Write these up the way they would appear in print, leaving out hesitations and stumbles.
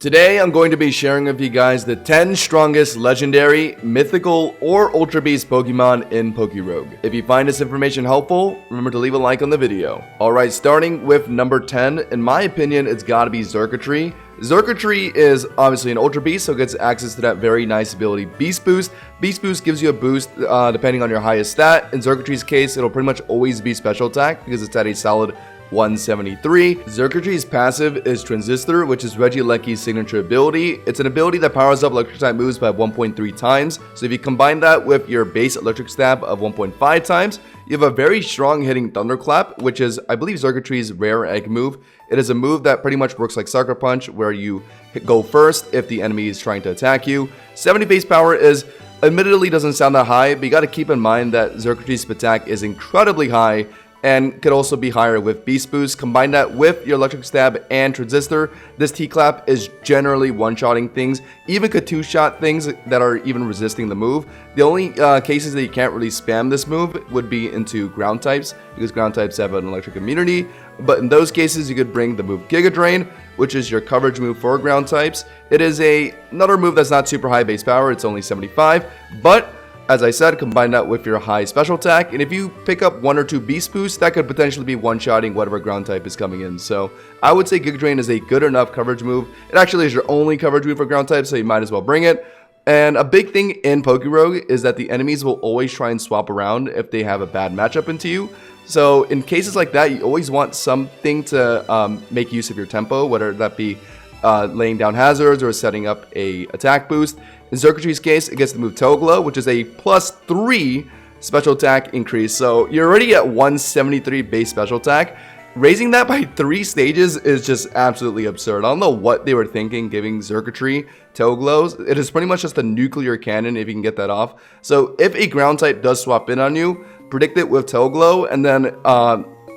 Today, I'm going to be sharing with you guys the 10 strongest legendary, mythical, or ultra beast Pokemon in PokéRogue. If you find this information helpful, remember to leave a like on the video. Alright, starting with number 10, in my opinion, it's gotta be Xurkitree. Xurkitree is obviously an ultra beast, so it gets access to that very nice ability Beast Boost. Beast Boost gives you a boost depending on your highest stat. In Xurkitree's case, it'll pretty much always be special attack because it's at a solid 173. Xurkitree's passive is Transistor, which is Regieleki's signature ability. It's an ability that powers up electric type moves by 1.3 times. So if you combine that with your base electric stab of 1.5 times, you have a very strong hitting Thunderclap, which is, I believe, Xurkitree's rare egg move. It is a move that pretty much works like Sucker Punch, where you go first if the enemy is trying to attack you. 70 base power is, admittedly, doesn't sound that high, but you got to keep in mind that Xurkitree's attack is incredibly high and could also be higher with Beast Boost. Combine that with your Electric Stab and Transistor. This T-Clap is generally one-shotting things, even could two-shot things that are even resisting the move. The only cases that you can't really spam this move would be into ground types, because ground types have an electric immunity. But in those cases, you could bring the move Giga Drain, which is your coverage move for ground types. It is another move that's not super high base power, it's only 75, but as I said, combine that with your high special attack, and if you pick up one or two Beast Boosts, that could potentially be one-shotting whatever ground type is coming in. So I would say Giga Drain is a good enough coverage move. It actually is your only coverage move for ground type, so you might as well bring it. And a big thing in PokéRogue is that the enemies will always try and swap around if they have a bad matchup into you. So in cases like that, you always want something to make use of your tempo, whether that be laying down hazards or setting up a attack boost. In Xurkitree's case, it gets the move Glow, which is a +3 special attack increase. So you're already at 173 base special attack. Raising that by 3 stages is just absolutely absurd. I don't know what they were thinking giving Xurkitree Glows. It is pretty much just a nuclear cannon if you can get that off. So if a ground type does swap in on you, predict it with Glow, and then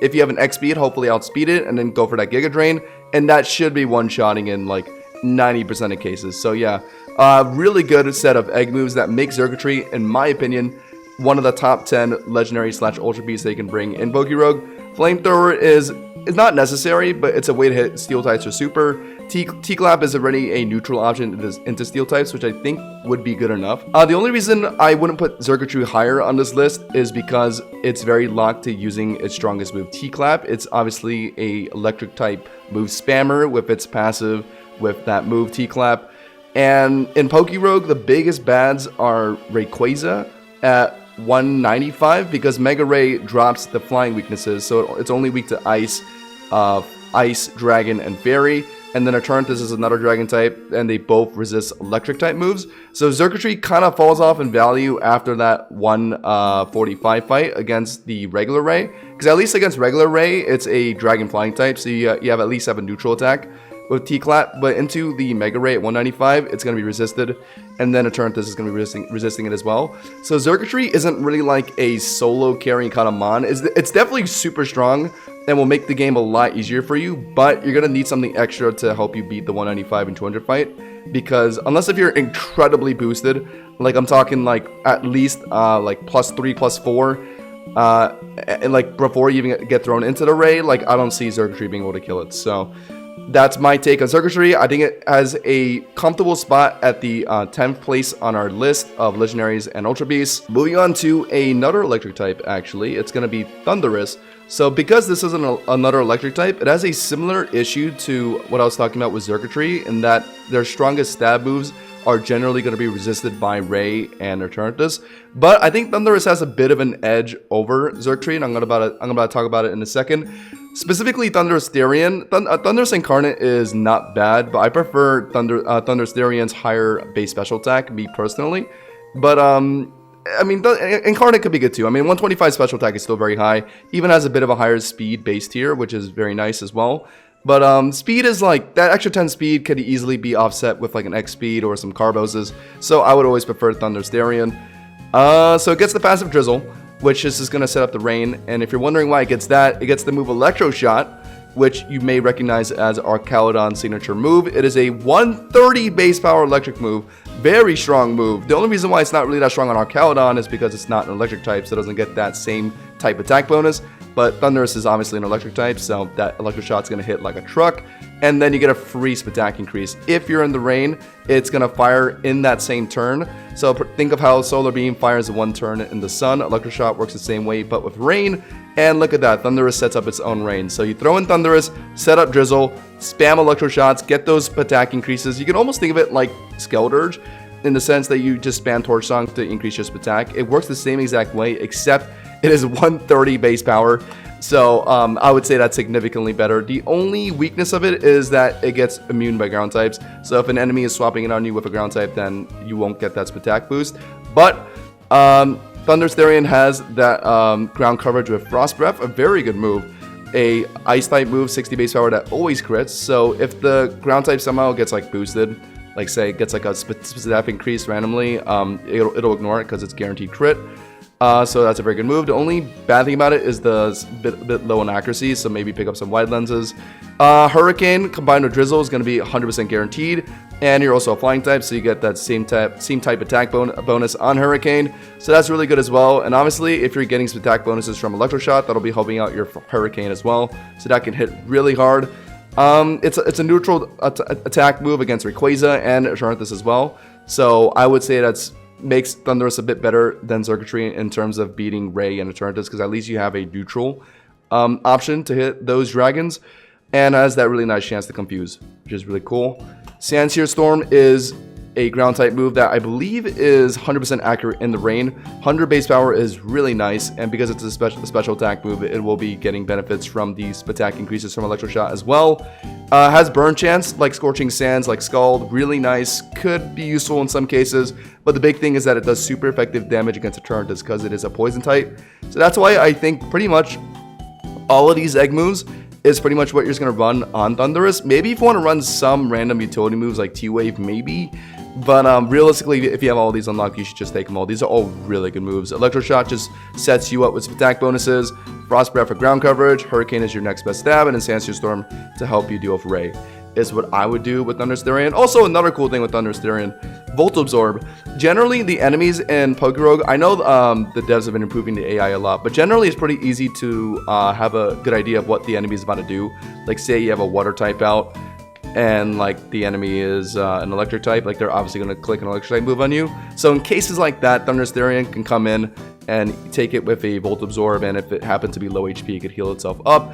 if you have an X speed, hopefully outspeed it, and then go for that Giga Drain, and that should be one-shotting in like 90% of cases. So yeah, really good set of egg moves that make Xurkitree, in my opinion, one of the top 10 legendary / ultra beasts they can bring in PokéRogue. Flamethrower is not necessary, but it's a way to hit steel types or super. T-Clap is already a neutral option into steel types, which I think would be good enough. The only reason I wouldn't put Xurkitree higher on this list is because it's very locked to using its strongest move, T-Clap. It's obviously a electric type move spammer with its passive with that move T-Clap. And in PokéRogue, the biggest bads are Rayquaza at 195 because Mega Ray drops the flying weaknesses, so it's only weak to Ice, Ice, Dragon, and Fairy. And then Eternatus is another Dragon type, and they both resist electric type moves. So Xurkitree kind of falls off in value after that 145 fight against the regular Ray, because at least against regular Ray, it's a Dragon flying type, so you have at least have a neutral attack with T-Clap, but into the Mega Ray at 195, it's going to be resisted, and then Eternatus is going to be resisting it as well. So Xurkitree isn't really like a solo carrying kind of mon. It's definitely super strong and will make the game a lot easier for you, but you're going to need something extra to help you beat the 195 and 200 fight, because unless if you're incredibly boosted, like I'm talking like at least like +3, +4, and like before you even get thrown into the Ray, like I don't see Xurkitree being able to kill it. So that's my take on Xurkitree. I think it has a comfortable spot at the 10th place on our list of legendaries and ultra beasts. Moving on to another electric type, actually, it's going to be Thundurus. So because this isn't another electric type, it has a similar issue to what I was talking about with Xurkitree, in that their strongest stab moves are generally going to be resisted by Ray and Eternatus. But I think Thundurus has a bit of an edge over Xurkitree, and I'm about to talk about it in a second. Specifically, Thundurus Therian. Thundurus Incarnate is not bad, but I prefer Thundurus Therian's higher base special attack, me personally. But I mean, Incarnate could be good too. I mean, 125 special attack is still very high. Even has a bit of a higher speed base tier, which is very nice as well. But speed is like, that extra 10 speed could easily be offset with like an X speed or some Carboses. So I would always prefer Thundurus Therian. So it gets the passive Drizzle, which is just going to set up the rain. And if you're wondering why it gets that, it gets the move Electro Shot, which you may recognize as our Caledon's signature move. It is a 130 base power electric move. Very strong move. The only reason why it's not really that strong on our Caledon is because it's not an electric type, so it doesn't get that same type attack bonus. But Thundurus is obviously an electric type, so that electric shot's going to hit like a truck. and then you get a free attack increase. If you're in the rain, it's gonna fire in that same turn. So think of how Solar Beam fires one turn in the sun. Electroshock works the same way, but with rain. And look at that, Thundurus sets up its own rain. So you throw in Thundurus, set up Drizzle, spam Electroshots, get those attack increases. You can almost think of it like Skeldurge, in the sense that you just spam Torch Song to increase your attack. It works the same exact way, except it is 130 base power. So I would say that's significantly better. The only weakness of it is that it gets immune by ground types. So if an enemy is swapping it on you with a ground type, then you won't get that attack boost. But Thundurus Therian has that ground coverage with Frost Breath, a very good move. A Ice type move, 60 base power that always crits. So if the ground type somehow gets like boosted, like say it gets like a staff increase randomly, it'll ignore it because it's guaranteed crit. So that's a very good move. The only bad thing about it is the bit low on accuracy, so maybe pick up some wide lenses. Hurricane combined with Drizzle is going to be 100% guaranteed, and you're also a flying type, so you get that same type attack bonus on Hurricane. So that's really good as well. And obviously, if you're getting some attack bonuses from Electroshot, that'll be helping out your Hurricane as well, so that can hit really hard. It's a neutral attack move against Rayquaza and Eternatus as well. So I would say makes Thundurus a bit better than Circuitry in terms of beating Ray and Eternatus, because at least you have a neutral option to hit those dragons, and has that really nice chance to confuse, which is really cool. Sandsear Storm is a ground type move that I believe is 100% accurate in the rain. 100 base power is really nice, and because it's a special attack move, it will be getting benefits from these attack increases from Electroshot as well. Has burn chance like Scorching Sands, like Scald, really nice, could be useful in some cases, but the big thing is that it does super effective damage against Eternatus because it is a poison type. So that's why I think pretty much all of these egg moves is pretty much what you're just going to run on Thundurus. Maybe if you want to run some random utility moves like T-Wave, maybe. But realistically, if you have all these unlocked, you should just take them all. These are all really good moves. Electroshot just sets you up with some attack bonuses. Frost Breath for ground coverage. Hurricane is your next best stab. And then Sandsear Storm to help you deal with Ray is what I would do with Thundurus Therian. Also, another cool thing with Thundurus Therian, Volt Absorb. Generally, the enemies in PokéRogue, I know the devs have been improving the AI a lot, but generally it's pretty easy to have a good idea of what the enemy is about to do. Like say you have a water type out, and like the enemy is an electric type, like they're obviously going to click an electric type move on you. So in cases like that, Thundurus Therian can come in and take it with a Volt Absorb, and if it happens to be low HP, it could heal itself up.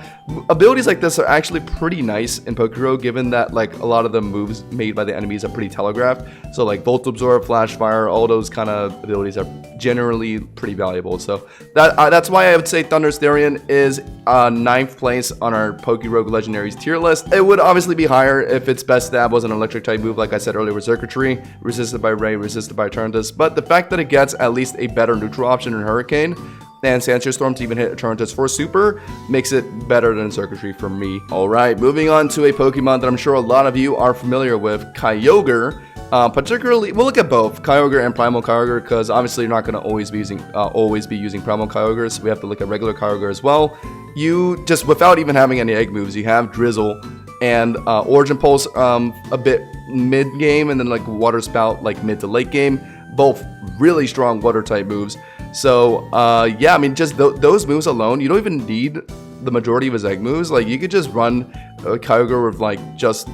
Abilities like this are actually pretty nice in PokéRogue, given that like a lot of the moves made by the enemies are pretty telegraphed. So like Volt Absorb, Flash Fire, all those kind of abilities are generally pretty valuable. So that's why I would say Thundurus Therian is 9th place on our PokéRogue Legendaries tier list. It would obviously be higher if its best stab was an electric type move, like I said earlier with Circuitry, resisted by Ray, resisted by Eternatus. But the fact that it gets at least a better neutral option in Hurricane and Sandsear Storm to even hit Eternatus for super makes it better than Circuitry for me. Alright, moving on to a Pokemon that I'm sure a lot of you are familiar with, Kyogre. Particularly, we'll look at both Kyogre and Primal Kyogre, because obviously you're not going to always be using Primal Kyogre, so we have to look at regular Kyogre as well. You just, without even having any egg moves, you have Drizzle and Origin Pulse a bit mid game, and then like Water Spout like mid to late game. Both really strong water type moves. So yeah, I mean, just those moves alone, you don't even need the majority of his egg moves. Like you could just run Kyogre with like just,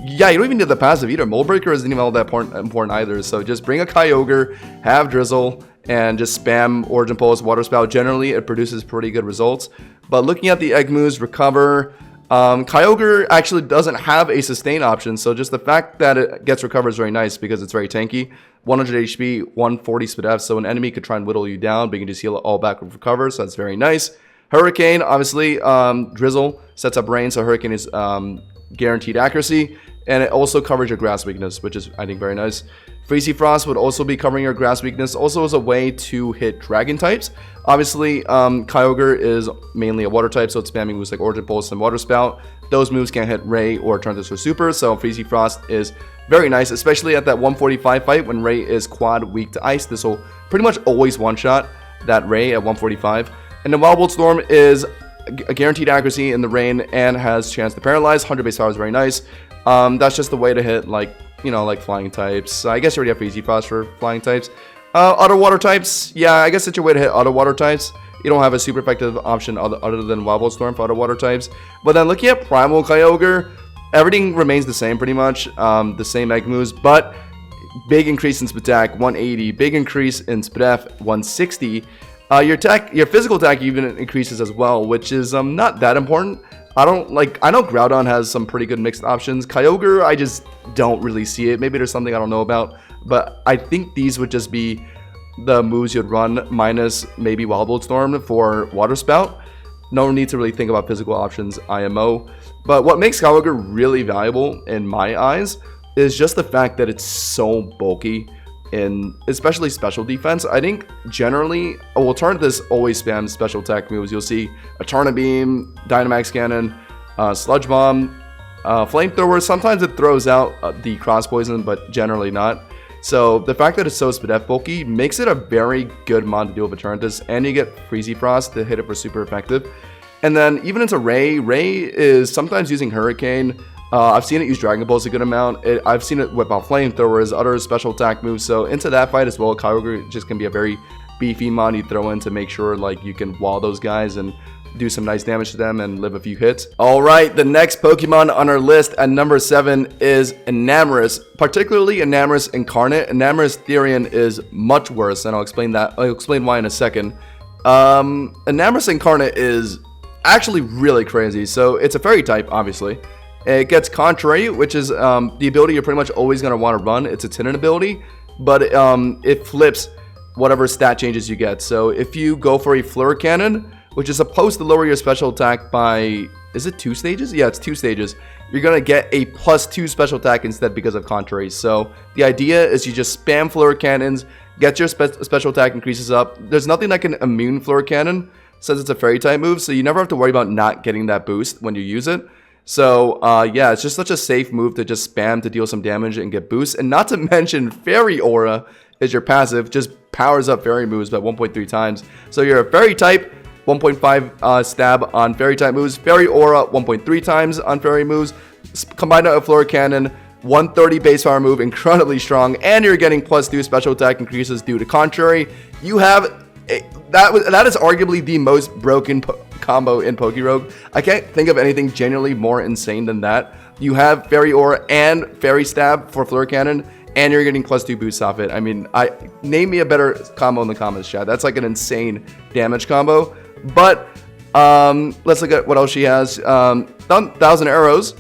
yeah, you don't even need the passive either. Mold Breaker isn't even all that important either. So just bring a Kyogre, have Drizzle, and just spam Origin Pulse, Water Spout. Generally, it produces pretty good results. But looking at the egg moves, Recover, Kyogre actually doesn't have a sustain option. So just the fact that it gets Recover is very nice because it's very tanky. 100 HP, 140 speed F, so an enemy could try and whittle you down, but you can just heal it all back with Recover, so that's very nice. Hurricane, obviously, Drizzle sets up Rain, so Hurricane is guaranteed accuracy, and it also covers your grass weakness, which is, I think, very nice. Freezy Frost would also be covering your grass weakness, also as a way to hit dragon types. Obviously, Kyogre is mainly a water type, so it's spamming moves like Origin Pulse and Water Spout. Those moves can't hit Ray or Eternatus for super, so Freezy Frost is very nice, especially at that 145 fight when Ray is quad weak to ice. This will pretty much always one-shot that Ray at 145. And then Wild Bolt Storm is a guaranteed accuracy in the rain and has chance to paralyze. 100 base power is very nice. That's just the way to hit, like, you know, like flying types. I guess you already have Freezy Frost for flying types. Other water types, yeah, I guess it's your way to hit other water types. You don't have a super effective option other than Wild Bolt Storm for other water types. But then looking at Primal Kyogre, everything remains the same pretty much, the same egg moves, but big increase in attack 180, big increase in def 160. Your physical attack even increases as well, which is not that important. I know Groudon has some pretty good mixed options. Kyogre, I just don't really see it. Maybe there's something I don't know about, but I think these would just be the moves you'd run minus maybe Wild Volt Storm for Water Spout. No need to really think about physical options, IMO. But what makes Kyogre really valuable in my eyes is just the fact that it's so bulky in especially special defense. I think generally, Eternatus always spams special attack moves. You'll see Eterna Beam, Dynamax Cannon, Sludge Bomb, Flamethrower. Sometimes it throws out the Cross Poison, but generally not. So the fact that it's so Spadef bulky makes it a very good mod to deal with Eternatus, and you get Freezy Frost to hit it for super effective. And then even into Ray is sometimes using Hurricane. I've seen it use Dragon Balls a good amount. I've seen it whip out Flamethrowers, other special attack moves. So into that fight as well, Kyogre just can be a very beefy mod you throw in to make sure like you can wall those guys and do some nice damage to them and live a few hits. Alright, the next Pokemon on our list at number 7 is Enamorus, particularly Enamorus Incarnate. Enamorus Therian is much worse, and I'll explain why in a second. Enamorus Incarnate is actually really crazy. So it's a fairy type, obviously. It gets Contrary, which is the ability you're pretty much always going to want to run. It's a Tinnin ability, but it flips whatever stat changes you get. So if you go for a Fleur Cannon, which is supposed to lower your special attack by, is it 2 stages? Yeah, it's 2 stages. You're going to get a +2 special attack instead because of Contrary. So the idea is you just spam Fleur Cannons, get your special attack increases up. There's nothing that can immune Fleur Cannon since it's a fairy type move, so you never have to worry about not getting that boost when you use it. So yeah, it's just such a safe move to just spam to deal some damage and get boosts. And not to mention Fairy Aura is your passive, just powers up fairy moves by 1.3 times. So you're a fairy type, 1.5 stab on fairy type moves, Fairy Aura 1.3 times on fairy moves, combine it with Fleur Cannon, 130 base power move, incredibly strong, and you're getting +2 special attack increases due to Contrary. You have that is arguably the most broken combo in PokéRogue. I can't think of anything genuinely more insane than that. You have Fairy Aura and Fairy Stab for Fleur Cannon, and you're getting +2 boosts off it. I mean, name me a better combo in the comments, chat. That's like an insane damage combo. But let's look at what else she has. 1,000 Arrows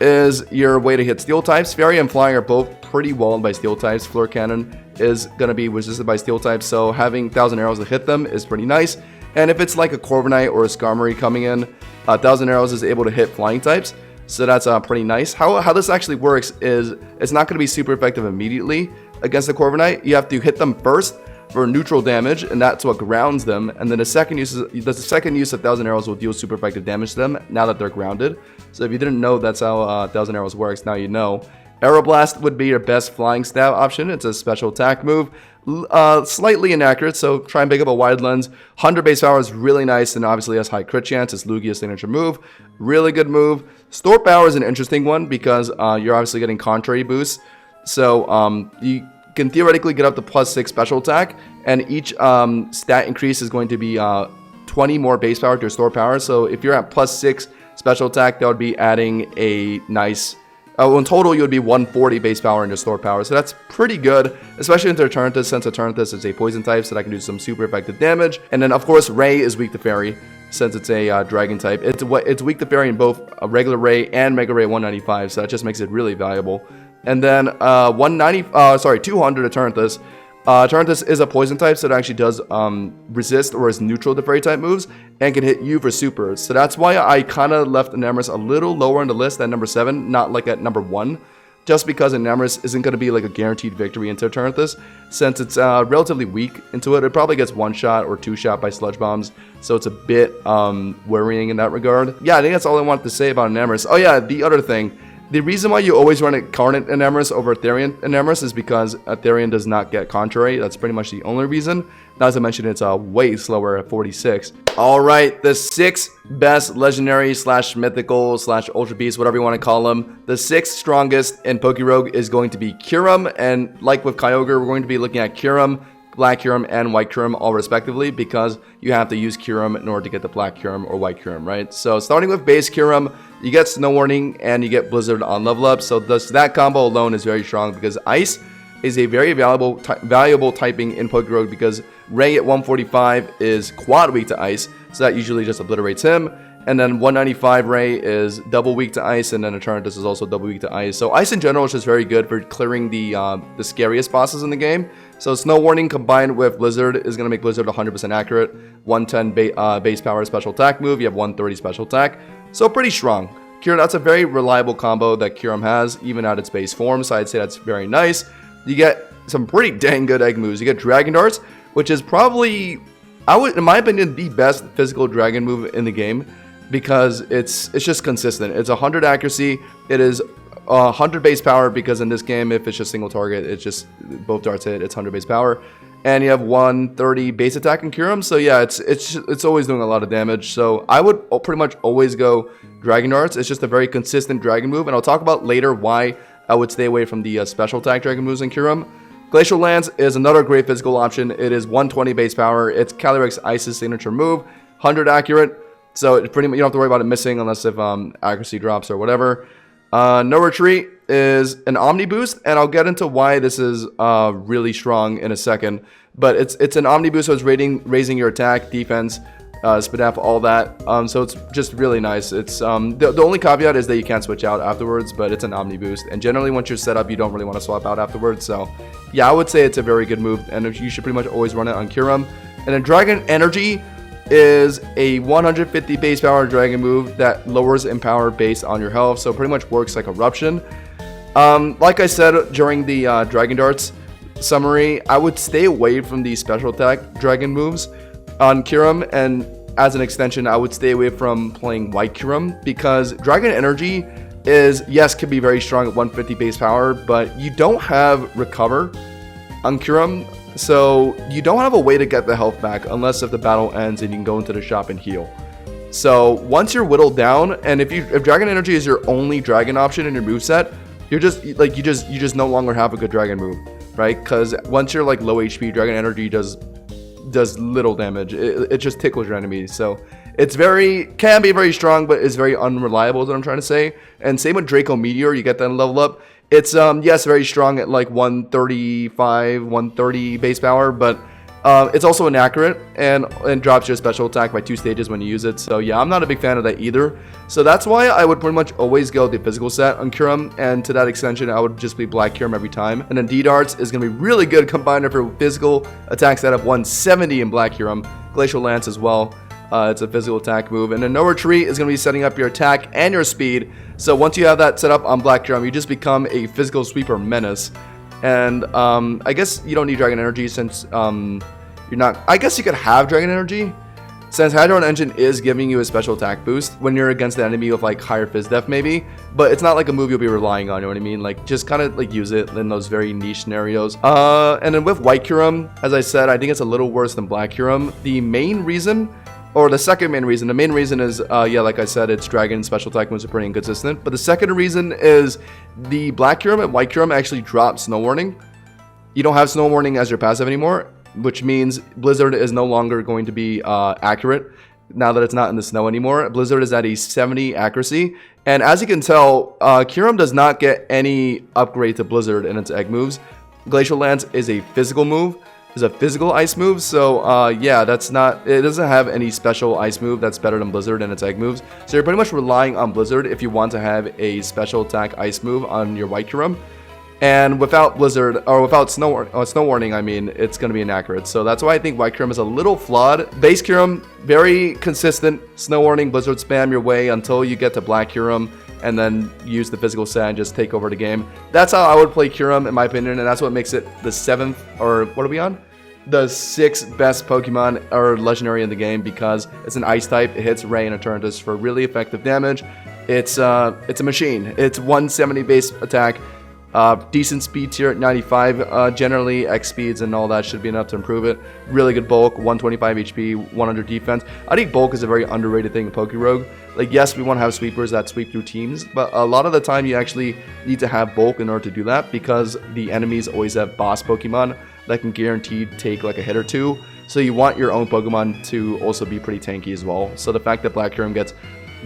is your way to hit Steel types. Fairy and Flying are both pretty walled by Steel types. Fleur Cannon is going to be resisted by Steel types, so having 1,000 Arrows to hit them is pretty nice. And if it's like a Corviknight or a Skarmory coming in, 1,000 Arrows is able to hit Flying types, so that's pretty nice. How this actually works is it's not going to be super effective immediately against the Corviknight. You have to hit them first for neutral damage, and that's what grounds them. And then the second use of 1,000 Arrows will deal super effective damage to them now that they're grounded. So if you didn't know that's how 1,000 Arrows works, now you know. Aeroblast would be your best flying stab option. It's a special attack move. Slightly inaccurate, so try and pick up a wide lens. 100 base power is really nice and obviously has high crit chance. It's Lugia's signature move. Really good move. Store power is an interesting one because you're obviously getting Contrary boosts. So you can theoretically get up to +6 special attack, and each stat increase is going to be 20 more base power to your store power. So if you're at +6 special attack, that would be adding a nice... in total, you would be 140 base power into store power, so that's pretty good, especially into Eternatus, since Eternatus is a poison type, so that can do some super effective damage. And then, of course, Ray is weak to Fairy, since it's a dragon type. It's weak to Fairy in both regular Ray and Mega Ray 195, so that just makes it really valuable. And then 200 Eternatus. Eternatus is a poison type, so it actually does resist or is neutral to fairy type moves and can hit you for super. So that's why I kind of left Enamorus a little lower in the list at number 7, not like at number 1. Just because Enamorus isn't going to be like a guaranteed victory into Eternatus, since it's relatively weak into it. It probably gets 1-shot or 2-shot by Sludge Bombs, so it's a bit worrying in that regard. Yeah, I think that's all I wanted to say about Enamorus. Oh yeah, the other thing. The reason why you always run Incarnate Enamorus over Therian Enamorus is because Therian does not get Contrary. That's pretty much the only reason. Not as I mentioned, it's way slower at 46. Alright, the 6 best legendary / mythical / ultra beast, whatever you want to call them. The 6th strongest in PokéRogue is going to be Kyurem, and like with Kyogre, we're going to be looking at Kyurem, Black Kyurem and White Kyurem all respectively, because you have to use Kyurem in order to get the Black Kyurem or White Kyurem, right? So starting with base Kyurem, you get Snow Warning and you get Blizzard on level up. So that combo alone is very strong, because Ice is a very valuable typing in PokéRogue, because Ray at 145 is quad weak to Ice, so that usually just obliterates him. And then 195 Ray is double weak to Ice, and then Eternatus is also double weak to Ice. So Ice in general is just very good for clearing the scariest bosses in the game. So Snow Warning combined with Blizzard is going to make Blizzard 100% accurate. 110 base power special attack move, you have 130 special attack. So pretty strong. Kyurem, that's a very reliable combo that Kyurem has, even at its base form, so I'd say that's very nice. You get some pretty dang good egg moves. You get Dragon Darts, which is probably, in my opinion, the best physical dragon move in the game, because it's just consistent. It's 100 accuracy. It is 100 base power, because in this game, if it's just single target, it's just both darts hit. It's 100 base power, and you have 130 base attack in Kyurem. So yeah, it's always doing a lot of damage. So I would pretty much always go Dragon Darts. It's just a very consistent dragon move, and I'll talk about later why I would stay away from the special attack dragon moves in Kyurem. Glacial Lance is another great physical option. It is 120 base power. It's Calyrex Ice's signature move, 100 accurate. So it pretty much, you don't have to worry about it missing unless if accuracy drops or whatever. No Retreat is an Omni boost, and I'll get into why this is really strong in a second. But it's an Omni boost, so it's raising your attack, defense, SPDF, all that. So it's just really nice. It's the only caveat is that you can't switch out afterwards, but it's an Omni boost. And generally, once you're set up, you don't really want to swap out afterwards. So yeah, I would say it's a very good move, and you should pretty much always run it on Kyurem. And then Dragon Energy is a 150 base power dragon move that lowers in power based on your health, so pretty much works like Eruption. Like I said during the Dragon Darts summary, I would stay away from the special attack dragon moves on Kyurem, and as an extension, I would stay away from playing White Kyurem, because Dragon Energy is, yes, can be very strong at 150 base power, but you don't have Recover on Kyurem. So you don't have a way to get the health back unless if the battle ends and you can go into the shop and heal. So once you're whittled down, and if Dragon Energy is your only dragon option in your moveset, you're just like you just no longer have a good dragon move, right? Because once you're like low HP, Dragon Energy does little damage. It just tickles your enemies. So it's can be very strong, but it's very unreliable is what I'm trying to say. And same with Draco Meteor, you get that level up. It's, yes, very strong at like 135, 130 base power, but it's also inaccurate and drops your special attack by 2 stages when you use it. So yeah, I'm not a big fan of that either. So that's why I would pretty much always go the physical set on Kyurem, and to that extension, I would just be Black Kyurem every time. And then D-Darts is going to be really good combiner for physical attacks that have 170 in Black Kyurem. Glacial Lance as well. It's a physical attack move. And then No Retreat is going to be setting up your attack and your speed. So once you have that set up on Black Kyurem, you just become a physical sweeper menace. And I guess you don't need Dragon Energy since you're not... I guess you could have Dragon Energy since Hadron Engine is giving you a special attack boost when you're against the enemy with like higher Fizz Def maybe. But it's not like a move you'll be relying on, you know what I mean? Like just kind of like use it in those very niche scenarios. And then with White Kyurem, as I said, I think it's a little worse than Black Kyurem. The main reason... Or the second main reason. The main reason is, yeah, like I said, it's Dragon special attack moves are pretty inconsistent. But the second reason is the Black Kyurem and White Kyurem actually drop Snow Warning. You don't have Snow Warning as your passive anymore, which means Blizzard is no longer going to be accurate now that it's not in the snow anymore. Blizzard is at a 70 accuracy. And as you can tell, Kyurem does not get any upgrade to Blizzard in its egg moves. Glacial Lance is a physical move. Is a physical ice move, so yeah, it doesn't have any special ice move that's better than Blizzard and its egg moves. So you're pretty much relying on Blizzard if you want to have a special attack ice move on your White Kyurem. And without Blizzard, or without Snow Warning, I mean, it's going to be inaccurate. So that's why I think White Kyurem is a little flawed. Base Kyurem, very consistent. Snow Warning, Blizzard spam your way until you get to Black Kyurem, and then use the physical set and just take over the game. That's how I would play Kyurem, in my opinion, and that's what makes it the 7th, or what are we on? The 6th best Pokemon or legendary in the game, because it's an ice type. It hits Ray and Eternatus for really effective damage. It's a machine. It's 170 base attack, decent speed tier at 95. Generally, X speeds and all that should be enough to improve it. Really good bulk, 125 HP, 100 defense. I think bulk is a very underrated thing in PokéRogue. Like, yes, we want to have sweepers that sweep through teams, but a lot of the time you actually need to have bulk in order to do that, because the enemies always have boss Pokemon that can guaranteed take like a hit or two. So you want your own Pokemon to also be pretty tanky as well. So the fact that Black Kyurem gets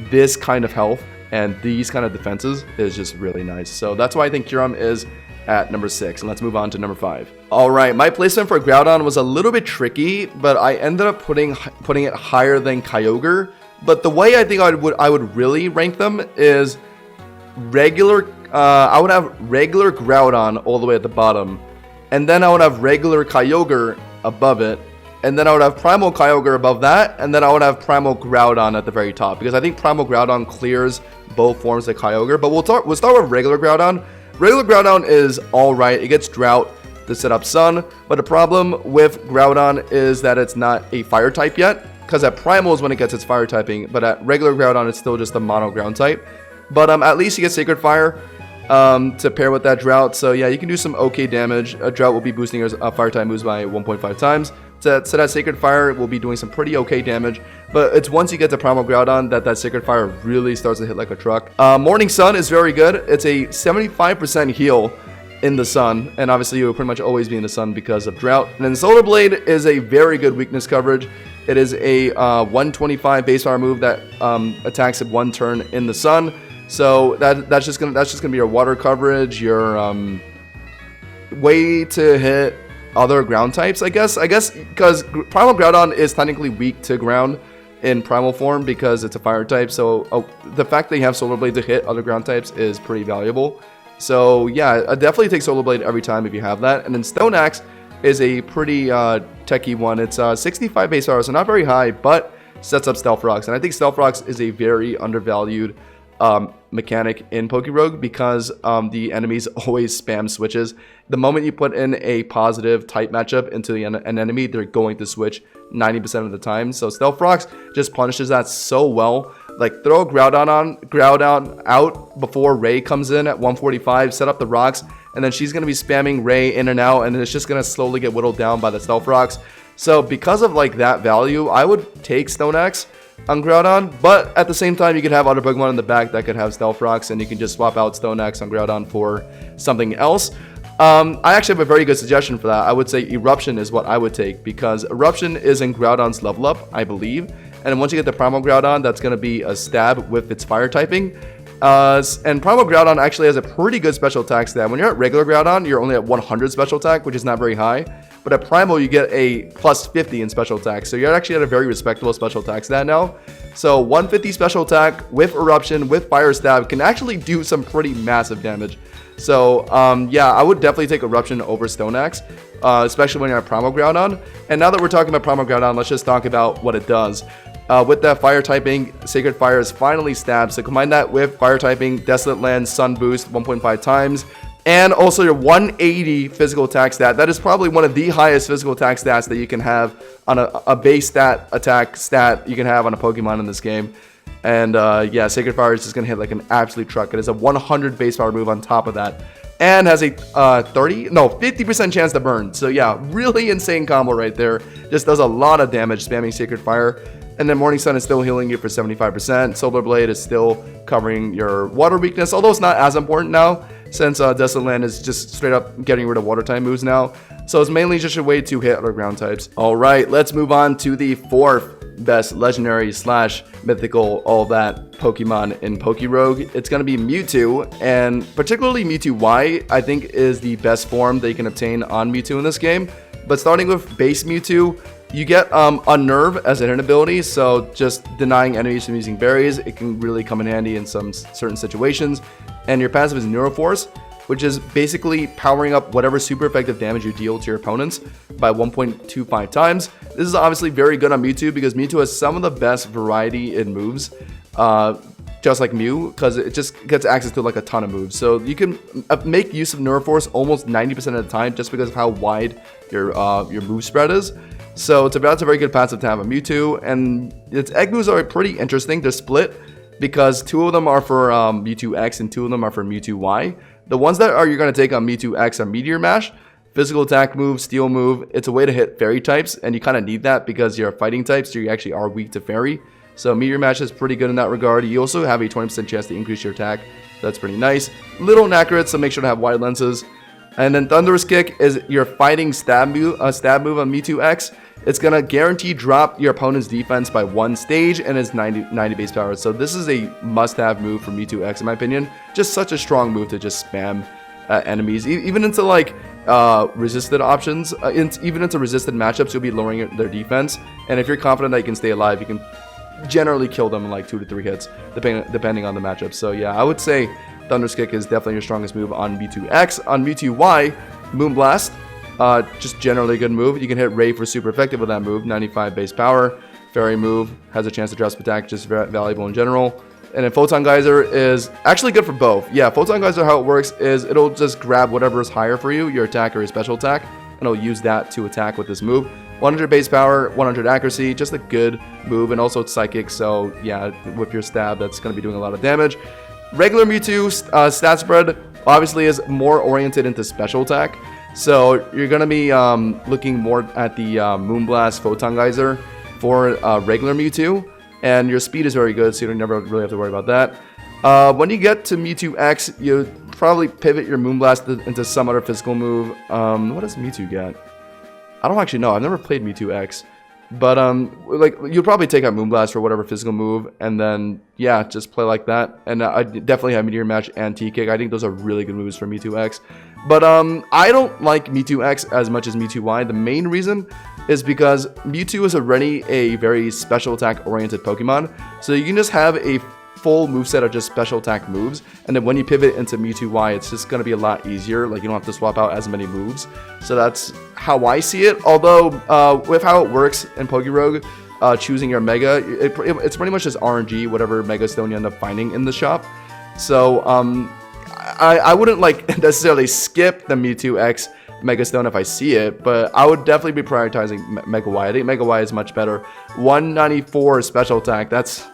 this kind of health and these kind of defenses is just really nice. So that's why I think Kyurem is at number 6. And let's move on to number 5. Alright, my placement for Groudon was a little bit tricky, but I ended up putting it higher than Kyogre. But the way I think I would really rank them is regular. I would have regular Groudon all the way at the bottom, and then I would have regular Kyogre above it, and then I would have Primal Kyogre above that, and then I would have Primal Groudon at the very top, because I think Primal Groudon clears both forms of Kyogre. But we'll start with regular Groudon. Regular Groudon is alright. It gets Drought to set up Sun, but the problem with Groudon is that it's not a Fire type yet, because at Primal is when it gets its Fire typing, but at regular Groudon it's still just a mono Ground type. But at least you get Sacred Fire to pair with that Drought. So yeah, you can do some okay damage. A Drought will be boosting your Fire type moves by 1.5 times. So that Sacred Fire will be doing some pretty okay damage. But it's once you get to Primal Groudon that Sacred Fire really starts to hit like a truck. Morning Sun is very good. It's a 75% heal in the sun, and obviously you will pretty much always be in the sun because of Drought. And then Solar Blade is a very good weakness coverage. It is a 125 base power move that attacks at 1 turn in the sun. So that's just gonna be your water coverage, your way to hit other ground types, I guess, because Primal Groudon is technically weak to ground in primal form because it's a fire type. So the fact that you have Solar Blade to hit other ground types is pretty valuable. So yeah, I definitely take Solar Blade every time if you have that. And then Stone Axe is a pretty techie one. It's 65 base power, so not very high, but sets up Stealth Rocks. And I think Stealth Rocks is a very undervalued mechanic in PokéRogue because the enemies always spam switches. The moment you put in a positive type matchup into an enemy, they're going to switch 90% of the time. So Stealth Rocks just punishes that so well. Like, throw Groudon out before Ray comes in at 145, set up the rocks, and then she's going to be spamming Ray in and out, and it's just going to slowly get whittled down by the Stealth Rocks. So because of like that value, I would take Stone Axe on Groudon, but at the same time you could have other Pokemon in the back that could have Stealth Rocks, and you can just swap out Stone Axe on Groudon for something else. I actually have a very good suggestion for that. I would say Eruption is what I would take, because Eruption is in Groudon's level up, I believe, and once you get the Primal Groudon, that's going to be a stab with its fire typing. And Primal Groudon actually has a pretty good special attack stat. When you're at regular Groudon, you're only at 100 special attack, which is not very high. But at Primal, you get a plus 50 in special attack. So you're actually at a very respectable special attack stat now. So 150 special attack with Eruption, with Fire Stab, can actually do some pretty massive damage. So yeah, I would definitely take Eruption over Stone Axe, especially when you're at Primal Groudon. And now that we're talking about Primal Groudon, let's just talk about what it does. With that fire typing, Sacred Fire is finally stabbed. So combine that with fire typing, Desolate Land, Sun Boost 1.5 times, and also your 180 physical attack stat. That is probably one of the highest physical attack stats that you can have on a base attack stat you can have on a Pokemon in this game. And yeah, Sacred Fire is just going to hit like an absolute truck. It is a 100 base power move on top of that, and has a 50% chance to burn. So yeah, really insane combo right there. Just does a lot of damage spamming Sacred Fire. And then Morning Sun is still healing you for 75%. Solar Blade is still covering your water weakness, although it's not as important now, since Desolate Land is just straight up getting rid of water type moves now. So it's mainly just a way to hit other ground types. Alright, let's move on to the 4th best legendary / mythical, all that Pokemon in PokéRogue. It's going to be Mewtwo, and particularly Mewtwo Y, I think is the best form that you can obtain on Mewtwo in this game. But starting with base Mewtwo, you get Unnerve as an ability, so just denying enemies from using berries. It can really come in handy in some certain situations. And your passive is Neuroforce, which is basically powering up whatever super effective damage you deal to your opponents by 1.25 times. This is obviously very good on Mewtwo because Mewtwo has some of the best variety in moves, just like Mew, because it just gets access to like a ton of moves. So you can make use of Neuroforce almost 90% of the time just because of how wide your move spread is. So that's a very good passive to have on Mewtwo, and its egg moves are pretty interesting. They're split because 2 of them are for Mewtwo X and 2 of them are for Mewtwo Y. The ones that you're going to take on Mewtwo X are Meteor Mash, physical attack move, steel move. It's a way to hit fairy types, and you kind of need that because you're a fighting type, so you actually are weak to fairy. So Meteor Mash is pretty good in that regard. You also have a 20% chance to increase your attack. That's pretty nice. Little inaccurate, so make sure to have wide lenses. And then Thunderous Kick is your fighting stab move on Mewtwo X. It's going to guarantee drop your opponent's defense by 1 stage and is 90 base power. So this is a must-have move for Mewtwo X in my opinion. Just such a strong move to just spam enemies. Even into like resisted options, even into resisted matchups, you'll be lowering their defense. And if you're confident that you can stay alive, you can generally kill them in like 2 to 3 hits, depending on the matchup. So yeah, I would say Thunderous Kick is definitely your strongest move on Mewtwo X. On Mewtwo Y, Moonblast, just generally a good move. You can hit Ray for super effective with that move, 95 base power. Fairy move, has a chance to drop attack, just very valuable in general. And then Photon Geyser is actually good for both. Yeah, Photon Geyser, how it works is it'll just grab whatever is higher for you, your attack or your special attack, and it'll use that to attack with this move. 100 base power, 100 accuracy, just a good move, and also it's psychic, so yeah, with your stab, that's going to be doing a lot of damage. Regular Mewtwo stat spread obviously is more oriented into special attack, so you're going to be looking more at the Moonblast Photon Geyser for regular Mewtwo, and your speed is very good, so you don't never really have to worry about that. When you get to Mewtwo X, you probably pivot your Moonblast into some other physical move. What does Mewtwo get? I don't actually know. I've never played Mewtwo X. But, like, you'll probably take out Moonblast for whatever physical move, and then, yeah, just play like that. And I definitely have Meteor Match and T-Kick. I think those are really good moves for Mewtwo X. But, I don't like Mewtwo X as much as Mewtwo Y. The main reason is because Mewtwo is already a very special attack-oriented Pokemon. So you can just have a full moveset of just special attack moves, and then when you pivot into Mewtwo Y, it's just going to be a lot easier. Like, you don't have to swap out as many moves. So that's how I see it. Although with how it works in PokéRogue, choosing your Mega, it's pretty much just RNG, whatever Mega Stone you end up finding in the shop. So I wouldn't like necessarily skip the Mewtwo X Mega Stone if I see it, but I would definitely be prioritizing Mega Y. I think Mega Y is much better. 194 special attack, that's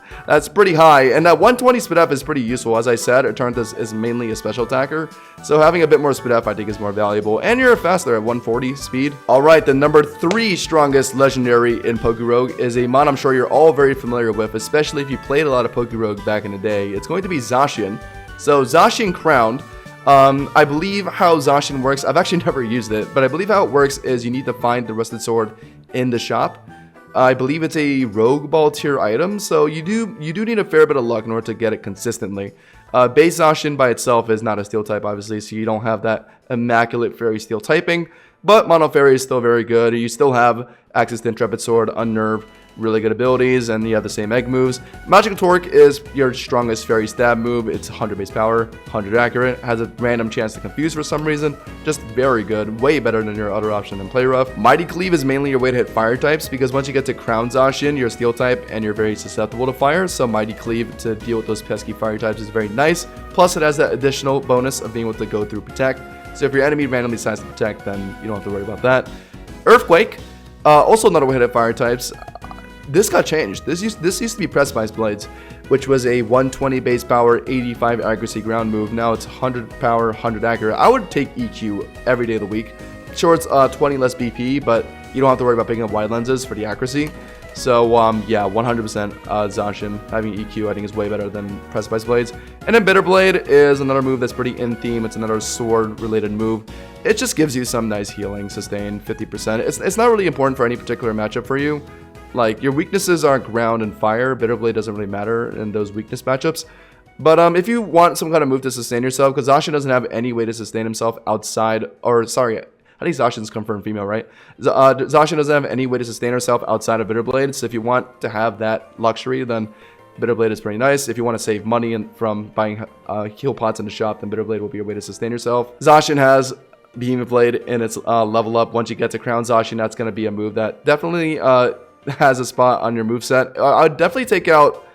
pretty high, and that 120 speed up is pretty useful. As I said, Eternatus is mainly a special attacker, so having a bit more speed up I think is more valuable, and you're faster at 140 speed. Alright, the number 3 strongest legendary in PokéRogue is a mon I'm sure you're all very familiar with, especially if you played a lot of PokéRogue back in the day. It's going to be Zacian. So Zacian Crowned. I believe how Zacian works, I've actually never used it, but I believe how it works is you need to find the Rusted Sword in the shop. I believe it's a Rogue Ball tier item, so you do need a fair bit of luck in order to get it consistently. Base Zacian by itself is not a steel type, obviously, so you don't have that immaculate Fairy Steel typing, but Mono Fairy is still very good. You still have access to Intrepid Sword, Unnerve, really good abilities, and you have the same egg moves. Magical Torque is your strongest Fairy Stab move. It's 100 base power, 100 accurate, has a random chance to confuse for some reason. Just very good, way better than your other option in Play Rough. Mighty Cleave is mainly your way to hit fire types, because once you get to Crown Zacian, you're steel type and you're very susceptible to fire, so Mighty Cleave to deal with those pesky fire types is very nice. Plus it has that additional bonus of being able to go through Protect, so if your enemy randomly decides to Protect, then you don't have to worry about that. Earthquake, also another way to hit fire types. This got changed. This used to be Press Blades, which was a 120 base power, 85 accuracy ground move. Now it's 100 power, 100 accurate. I would take EQ every day of the week. Sure, it's 20 less BP, but you don't have to worry about picking up wide lenses for the accuracy. So yeah, 100% Zacian having EQ I think is way better than Press Blades. And then Bitter Blade is another move that's pretty in theme. It's another sword related move. It just gives you some nice healing, sustain 50%. It's not really important for any particular matchup for you. Like, your weaknesses are ground and fire. Bitter Blade doesn't really matter in those weakness matchups. But if you want some kind of move to sustain yourself, because Zacian doesn't have any way to sustain himself outside, or sorry, I think Zacian's confirmed female, right? Zacian doesn't have any way to sustain herself outside of Bitter Blade, so if you want to have that luxury, then Bitter Blade is pretty nice. If you want to save money from buying heal pots in the shop, then Bitter Blade will be your way to sustain yourself. Zacian has Behemoth Blade in its level up. Once you get to Crown Zacian, that's going to be a move that definitely has a spot on your moveset. I'd definitely take out...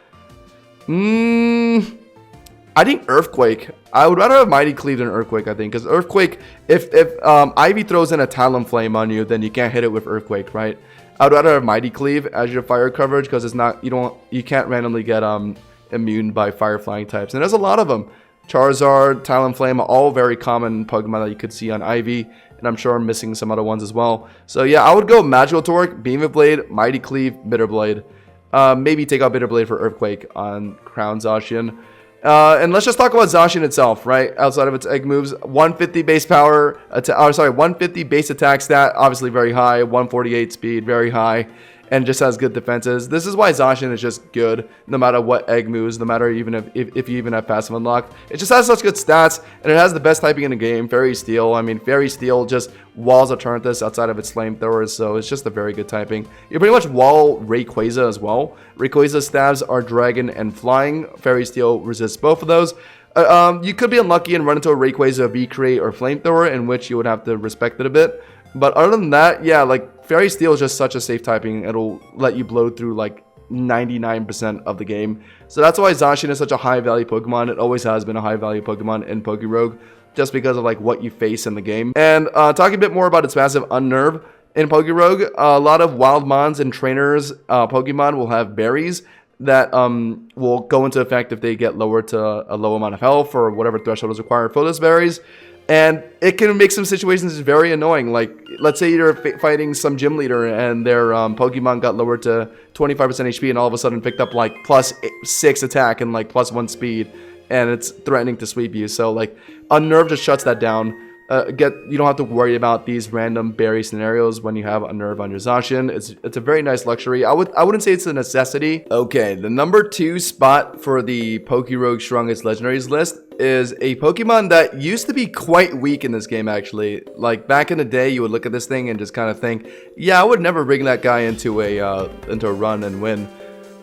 I think Earthquake. I would rather have Mighty Cleave than Earthquake, I think. Because Earthquake, if Ivy throws in a Talonflame on you, then you can't hit it with Earthquake, right? I'd rather have Mighty Cleave as your fire coverage, because it's not... You can't randomly get immune by fire flying types. And there's a lot of them. Charizard, Talonflame, all very common Pokemon that you could see on Ivy. And I'm sure I'm missing some other ones as well. So yeah, I would go Magical Torque, Behemoth Blade, Mighty Cleave, Bitter Blade. Maybe take out Bitter Blade for Earthquake on Crown Zacian. And let's just talk about Zacian itself, right? Outside of its egg moves, 150 base power, 150 base attack stat, obviously very high, 148 speed, very high, and just has good defenses. This is why Zacian is just good, no matter what egg moves, no matter even if you even have passive unlocked. It just has such good stats, and it has the best typing in the game, Fairy Steel. I mean, Fairy Steel just walls Eternatus outside of its flamethrowers, so it's just a very good typing. You pretty much wall Rayquaza as well. Rayquaza's stabs are Dragon and Flying. Fairy Steel resists both of those. You could be unlucky and run into a Rayquaza V-Create or Flamethrower, in which you would have to respect it a bit. But other than that, yeah, like, Fairy Steel is just such a safe typing. It'll let you blow through, like, 99% of the game. So that's why Zacian is such a high-value Pokemon. It always has been a high-value Pokemon in PokéRogue, just because of, like, what you face in the game. And talking a bit more about its massive Unnerve in PokéRogue, a lot of Wild Mons and Trainers Pokemon will have berries that will go into effect if they get lowered to a low amount of health or whatever threshold is required for those berries. And it can make some situations very annoying. Like, let's say you're fighting some gym leader and their Pokemon got lowered to 25% HP and all of a sudden picked up like +6 attack and like +1 speed, and it's threatening to sweep you. So like, Unnerve just shuts that down. You don't have to worry about these random berry scenarios when you have Unnerve on your Zacian. It's a very nice luxury. I wouldn't say it's a necessity. Okay, the number 2 spot for the PokéRogue Strongest Legendaries list is a Pokemon that used to be quite weak in this game, actually. Like, back in the day, you would look at this thing and just kind of think, yeah, I would never bring that guy into a run and win.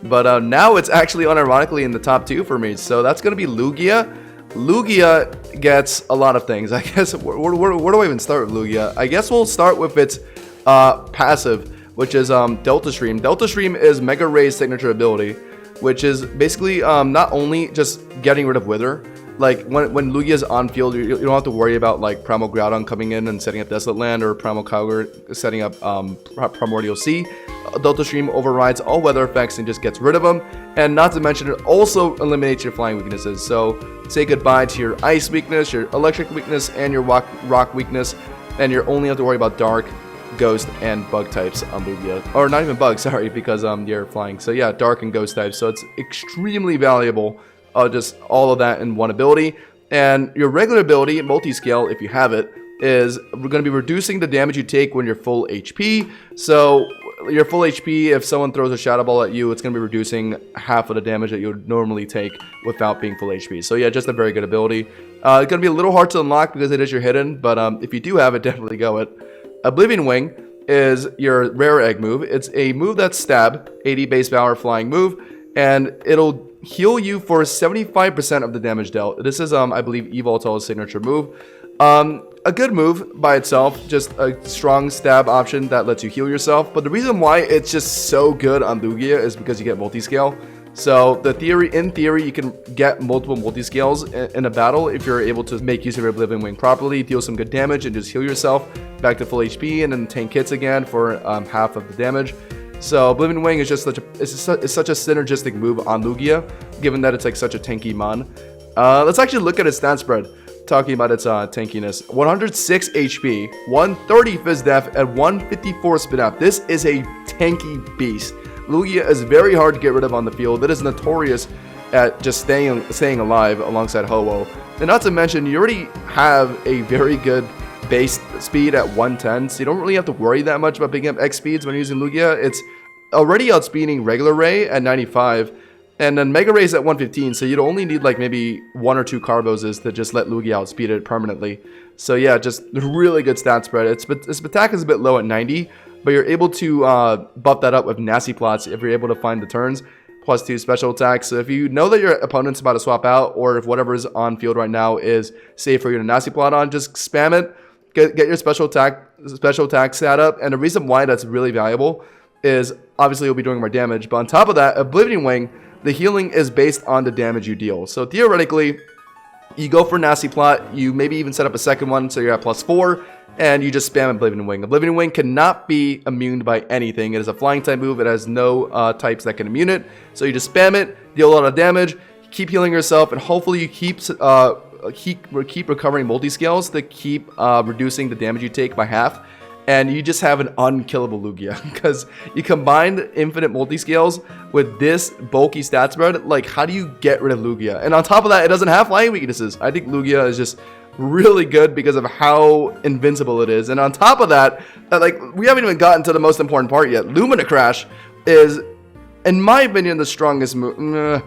But now it's actually unironically in the top 2 for me. So that's going to be Lugia. Lugia gets a lot of things. I guess, where do I even start with Lugia? I guess we'll start with its passive, which is Delta Stream. Delta Stream is Mega Ray's signature ability, which is basically not only just getting rid of Wither. Like, when Lugia's on field, you don't have to worry about, like, Primal Groudon coming in and setting up Desolate Land, or Primal Kyogre setting up Primordial Sea. Delta Stream overrides all weather effects and just gets rid of them. And not to mention, it also eliminates your flying weaknesses. So, say goodbye to your Ice weakness, your Electric weakness, and your Rock weakness. And you only have to worry about Dark, Ghost, and Bug types on Lugia. Or not even Bug, sorry, because you're flying. So yeah, Dark and Ghost types. So it's extremely valuable. Just all of that in one ability. And your regular ability, Multi-Scale, if you have it, is we're going to be reducing the damage you take when you're full HP. So your full HP, if someone throws a Shadow Ball at you, it's going to be reducing half of the damage that you would normally take without being full HP. So yeah, just a very good ability. It's going to be a little hard to unlock because it is your hidden, but if you do have it, definitely go it. Oblivion Wing is your rare egg move. It's a move that's stab, 80 base power flying move, and it'll heal you for 75% of the damage dealt. This is, I believe, Evoltol's signature move. A good move by itself, just a strong stab option that lets you heal yourself. But the reason why it's just so good on Lugia is because you get multi-scale. So in theory, you can get multiple multi-scales in a battle if you're able to make use of your Oblivion Wing properly, deal some good damage, and just heal yourself back to full HP, and then tank hits again for half of the damage. So Oblivion Wing is just such a synergistic move on Lugia, given that it's like such a tanky mon. Let's actually look at its stat spread, talking about its tankiness. 106 HP, 130 Fizz Def, and 154 Spin Up. This is a tanky beast. Lugia is very hard to get rid of on the field. It is notorious at just staying alive alongside Ho-Oh. And not to mention, you already have a very good base speed at 110, so you don't really have to worry that much about picking up X speeds when using Lugia. It's already outspeeding regular Ray at 95, and then Mega Ray's at 115, so you'd only need like maybe 1 or 2 Carboses to just let Lugia outspeed it permanently. So yeah, just really good stat spread. Its attack is a bit low at 90, but you're able to buff that up with Nasty Plots if you're able to find the turns. +2 special attacks. So if you know that your opponent's about to swap out, or if whatever's on field right now is safe for you to Nasty Plot on, just spam it. Get your special attack stat up. And the reason why that's really valuable is obviously you'll be doing more damage, but on top of that, Oblivion Wing, the healing is based on the damage you deal. So theoretically, you go for Nasty Plot, you maybe even set up a second one so you're at +4, and you just spam Oblivion Wing. Oblivion Wing cannot be immuned by anything. It is a flying type move. It has no types that can immune it. So you just spam it, deal a lot of damage, keep healing yourself, and hopefully you keep recovering multi-scales to keep reducing the damage you take by half. and you just have an unkillable Lugia because you combined infinite multi-scales with this bulky stat spread. Like, how do you get rid of Lugia? And on top of that, it doesn't have flying weaknesses. I think Lugia is just really good because of how invincible it is. And on top of that, like, we haven't even gotten to the most important part yet. Lumina Crash is, in my opinion, the strongest move,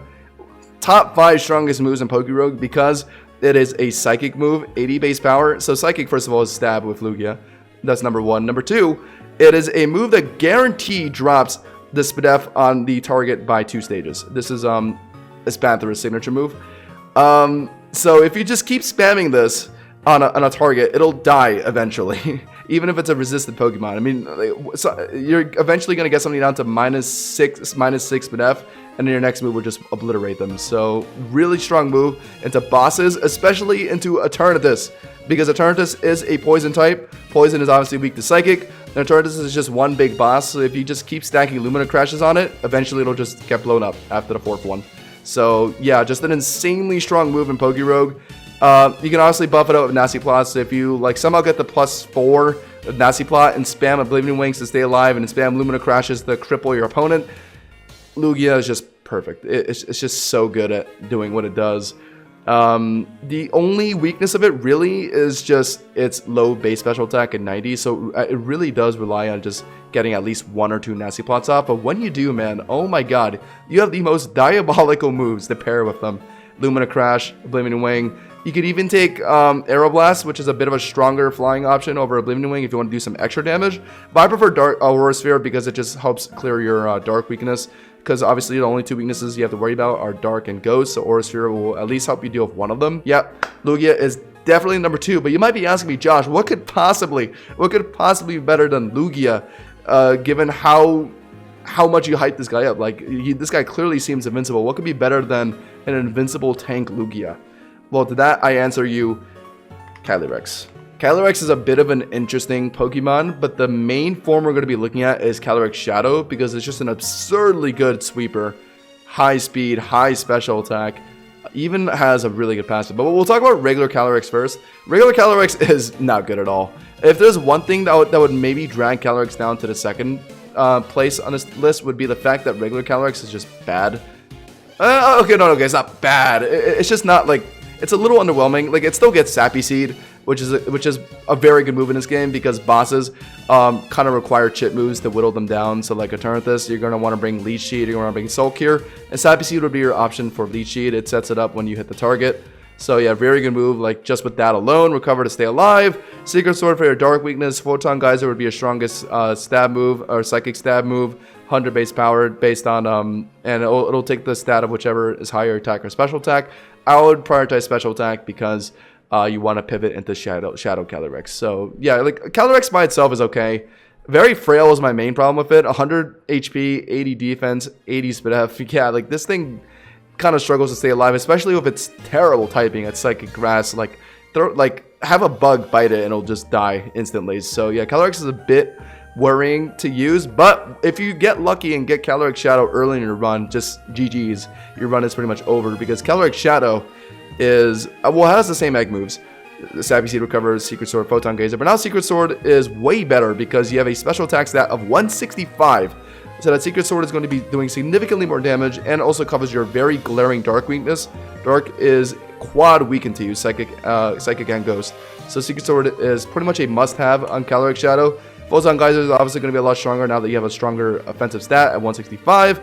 top 5 strongest moves in PokéRogue because it is a psychic move, 80 base power. So psychic, first of all, is stab with Lugia. That's number 1. Number 2, it is a move that guaranteed drops the SPDF on the target by 2 stages. This is Spanther's signature move. So if you just keep spamming this on a target, it'll die eventually, even if it's a resistant Pokemon. I mean, so you're eventually going to get something down to -6 SPDF, and then your next move will just obliterate them. So really strong move into bosses, especially into Eternatus, because Eternatus is a poison type. Poison is obviously weak to Psychic, and Eternatus is just one big boss, so if you just keep stacking Lumina Crashes on it, eventually it'll just get blown up after the 4th one. So yeah, just an insanely strong move in PokéRogue. You can honestly buff it out with Nasty Plots. If you like somehow get the +4 of Nasty Plot and spam Oblivion Wings to stay alive and spam Lumina Crashes to cripple your opponent, Lugia is just perfect. It's just so good at doing what it does. The only weakness of it really is just its low base special attack at 90, so it really does rely on just getting at least 1 or 2 Nasty Plots off. But when you do, man, oh my god, you have the most diabolical moves to pair with them. Lumina Crash, Oblivion Wing. You could even take Aeroblast, which is a bit of a stronger flying option over Oblivion Wing if you want to do some extra damage. But I prefer Dark Aurora Sphere because it just helps clear your dark weakness. Because obviously the only 2 weaknesses you have to worry about are Dark and Ghost, so Aura Sphere will at least help you deal with one of them. Yep, Lugia is definitely number 2, but you might be asking me, Josh, what could possibly be better than Lugia, given how much you hype this guy up? Like, this guy clearly seems invincible. What could be better than an invincible tank Lugia? Well, to that I answer you, Calyrex. Calyrex is a bit of an interesting Pokemon, but the main form we're going to be looking at is Calyrex Shadow because it's just an absurdly good sweeper. High speed, high special attack, even has a really good passive. But we'll talk about regular Calyrex first. Regular Calyrex is not good at all. If there's one thing that would maybe drag Calyrex down to the 2nd place on this list would be the fact that regular Calyrex is just bad. Okay, it's not bad. It's just not like, it's a little underwhelming. Like, it still gets Sappy Seed, which is a very good move in this game because bosses kind of require chip moves to whittle them down. So like Eternatus, you're going to want to bring Leech Seed, you're going to want to bring Sulk here, and Sappy Seed would be your option for Leech Seed. It sets it up when you hit the target. So yeah, very good move. Like, just with that alone, Recover to stay alive, Secret Sword for your dark weakness, Photon Geyser would be your strongest stab move or psychic stab move, 100 base power based on and it'll take the stat of whichever is higher attack or special attack. I would prioritize special attack because you want to pivot into Shadow Calyrex. So yeah, like Calyrex by itself is okay. Very frail is my main problem with it. 100 HP, 80 defense, 80 SPDF. Yeah, like this thing kind of struggles to stay alive, especially with its terrible typing. It's Psychic Grass. Like have a bug bite it and it'll just die instantly. So yeah, Calyrex is a bit worrying to use, but if you get lucky and get Calyrex Shadow early in your run, just GG's. Your run is pretty much over because Calyrex Shadow is, well, it has the same egg moves. The Sappy Seed recovers, Secret Sword, Photon Geyser, but now Secret Sword is way better because you have a special attack stat of 165. So that Secret Sword is going to be doing significantly more damage and also covers your very glaring Dark weakness. Dark is quad weakened to you, Psychic and Ghost. So Secret Sword is pretty much a must-have on Calyrex Shadow. Photon Geyser is obviously going to be a lot stronger now that you have a stronger offensive stat at 165.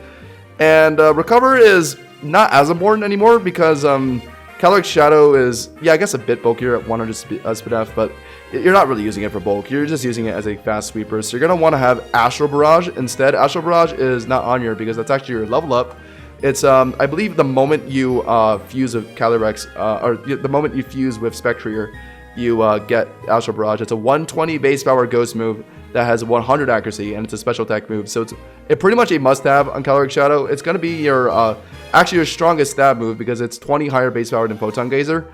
And Recover is not as important anymore because Calyrex Shadow is, yeah, I guess a bit bulkier at 100 SPDF, but you're not really using it for bulk. You're just using it as a fast sweeper. So you're going to want to have Astral Barrage instead. Astral Barrage is not on here because that's actually your level up. It's, I believe the moment you fuse with Calyrex, or the moment you fuse with Spectrier, you get Astral Barrage. It's a 120 base power ghost move that has 100 accuracy, and it's a special attack move. So it's pretty much a must-have on Calyrex Shadow. It's going to be your actually your strongest stab move because it's 20 higher base power than Photon Geyser.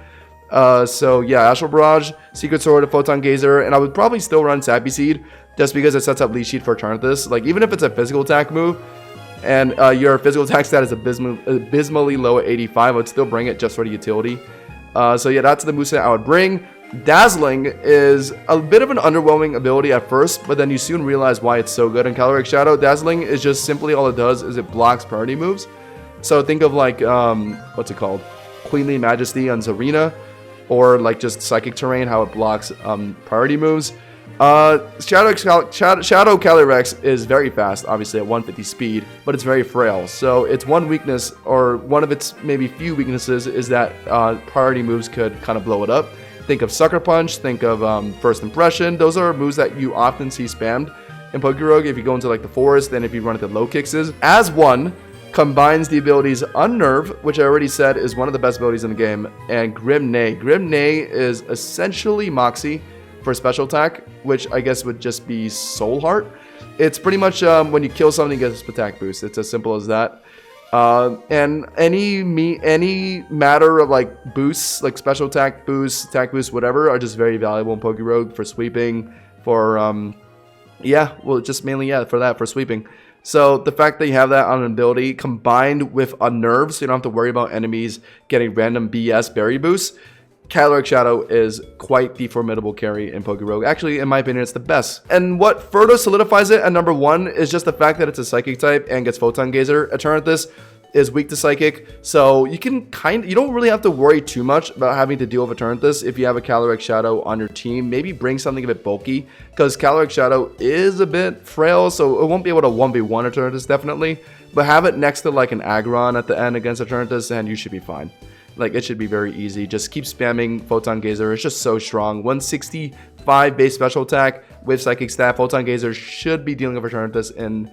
So yeah, Astral Barrage, Secret Sword, Photon Geyser, and I would probably still run Sappy Seed just because it sets up Leech Seed for Eternatus. Like, even if it's a physical attack move, and your physical attack stat is abysmally low at 85, I would still bring it just for the utility. So yeah, that's the moveset I would bring. Dazzling is a bit of an underwhelming ability at first, but then you soon realize why it's so good in Calyrex Shadow. Dazzling is just simply all it does is it blocks priority moves. So think of like, what's it called? Queenly Majesty on Zarina, or like just Psychic Terrain, how it blocks priority moves. Shadow Calyrex is very fast, obviously at 150 speed, but it's very frail. So its one weakness, or one of its maybe few weaknesses, is that priority moves could kind of blow it up. Think of Sucker Punch, think of First Impression. Those are moves that you often see spammed in PokéRogue if you go into like the forest, and if you run into low kicks. As one, combines the abilities Unnerve, which I already said is one of the best abilities in the game, and Grim Neigh. Grim Neigh is essentially Moxie for special attack, which I guess would just be Soul Heart. It's pretty much when you kill something, you get a attack boost. It's as simple as that. And any matter of like boosts, like special attack boosts, whatever, are just very valuable in PokéRogue for sweeping, for yeah, well, just mainly for sweeping. So the fact that you have that on an ability combined with Unnerve, so you don't have to worry about enemies getting random BS berry boosts, Calyrex Shadow is quite the formidable carry in PokéRogue. Actually, in my opinion, it's the best. And what further solidifies it at number 1 is just the fact that it's a Psychic type and gets Photon Gazer. Eternatus is weak to Psychic, so you don't really have to worry too much about having to deal with Eternatus if you have a Calyrex Shadow on your team. Maybe bring something a bit bulky, because Calyrex Shadow is a bit frail, so it won't be able to 1v1 Eternatus definitely, but have it next to like an Aggron at the end against Eternatus and you should be fine. Like, it should be very easy. Just keep spamming Photon Gazer. It's just so strong. 165 base special attack with Psychic Staff. Photon Gazer should be dealing with Eternatus in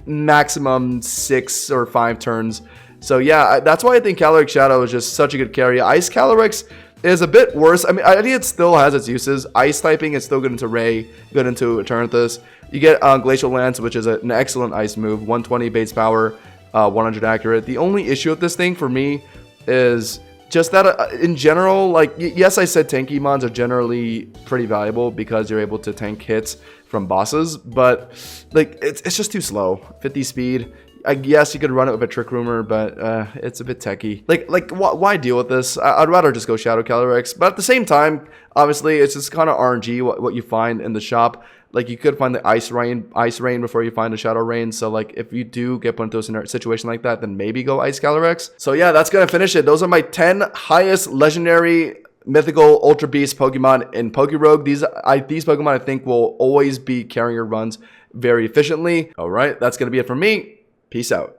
maximum 6 or 5 turns. So yeah, that's why I think Calyrex Shadow is just such a good carry. Ice Calyrex is a bit worse. I mean, I think it still has its uses. Ice typing is still good into Ray, good into Eternatus. You get Glacial Lance, which is an excellent ice move. 120 base power, 100 accurate. The only issue with this thing for me is just that in general, like, yes, I said tanky mons are generally pretty valuable because you're able to tank hits from bosses, but like it's just too slow. 50 speed. I guess you could run it with a Trick Rumor, but it's a bit techy. Like why deal with this? I'd rather just go Shadow Calyrex. But at the same time, obviously, it's just kind of RNG what you find in the shop. Like, you could find the Ice Rain before you find the Shadow Rain. So, like, if you do get put into a situation like that, then maybe go Ice Calyrex. So, yeah, that's going to finish it. Those are my 10 highest legendary, mythical, Ultra Beast Pokemon in PokéRogue. These Pokemon, I think, will always be carrying your runs very efficiently. All right, that's going to be it from me. Peace out.